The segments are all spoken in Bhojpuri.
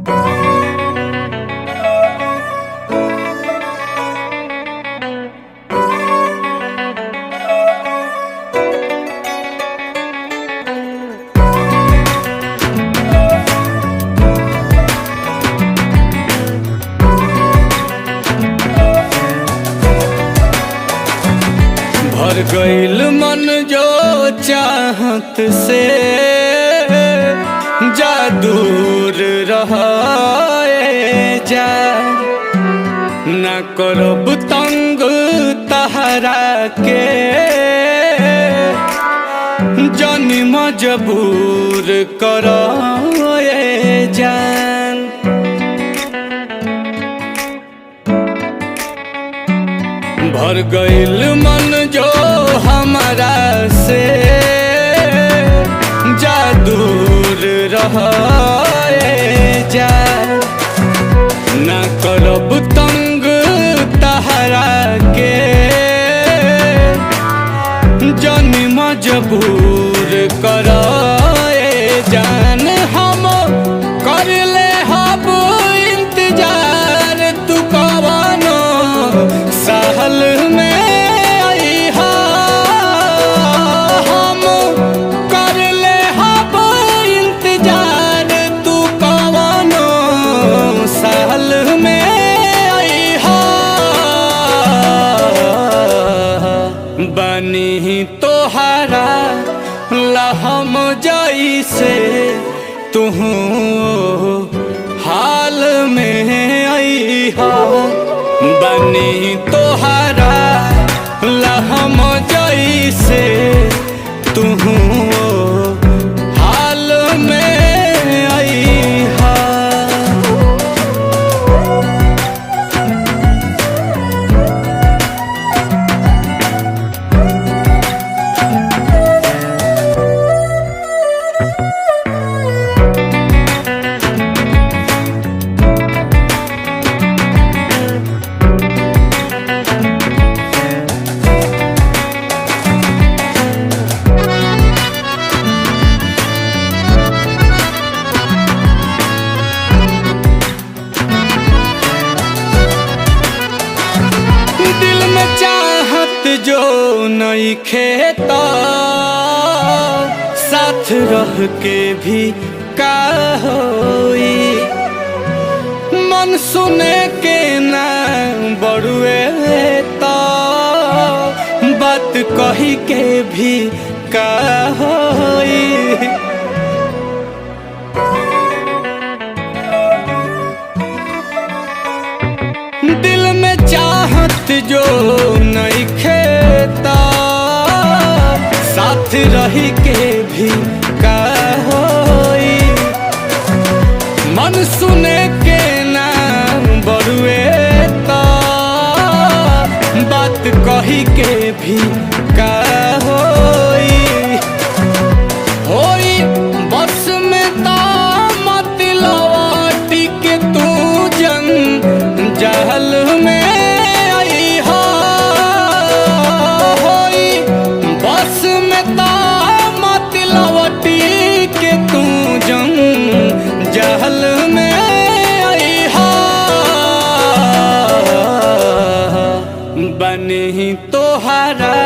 भर गईल मन जो चाहत से जा दूर रहे जा न करब तंग तहरा के जानी मजबूर करे जान। भर गईल मन जो हमारा से जा दूर रहे जा न करब तंग तहरा के जानी मजबूर करे जान। हम कर ले हब इंतजार तू कवनो साहल में आईहा। हम कर ले हब इंतजार तू कवनो साहल में आईहा। बनी तोहरा लहम जैसे तू हाल में आईहा। बनी तोहरा लहम जैसे तू हाल में आईहा। जो नहीं खेता साथ रह के भी का होई। मन सुने के ना बड़ुए तो बात कही के भी का होई। दिल में चाहत जो नहीं खेता साथ रही के भी का होई। मन सुने के ना बड़ुए तो बात कही के भी का होई। होई बस में तो मत लौटी के तू जन जहल में आईहा। होई बस में तो मत लौटी के तू जन जहल में आईहा। बनी तोहरा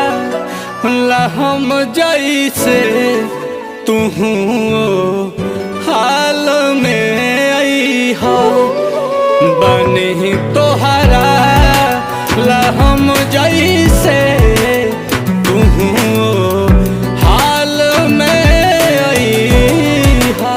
लहम जैसे तू हाल में आईहा। बनी तोहरा लहम जैसे तू हाल में आईहा।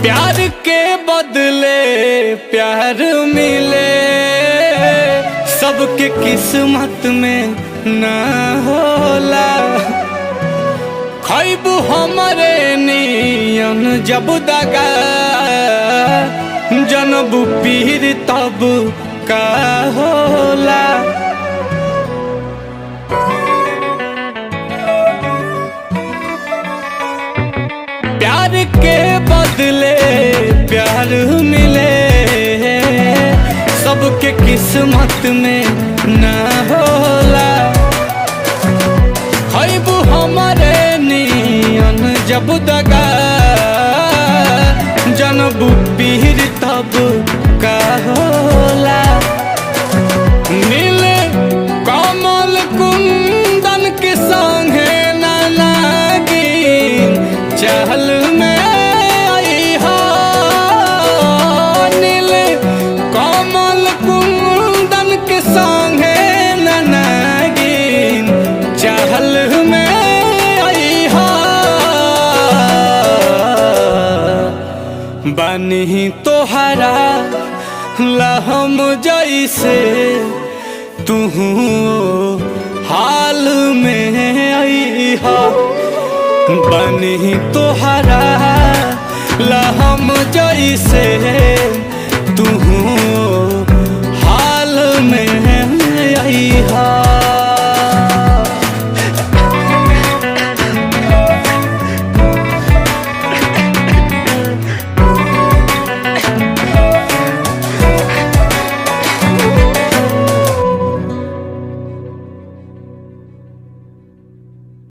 प्यार के बदले प्यार मिले सबके किस्मत में ना होला। खैबू हमरे नियन जब दगा जनबू पीर तब का होला। किस्मत में ना होला। खैबू हमारे नियन जब दगा जनबू पीर तब का होला। नीले कमल कुंदन के संगे ना नागिन चहल में आई हो। नीले कमल कुंदन के संगे ना नागिन चहल में आई हो। बनी तोहरा लहम जैसे तू हाल में आई हा। बनी तोहरा लहम जैसे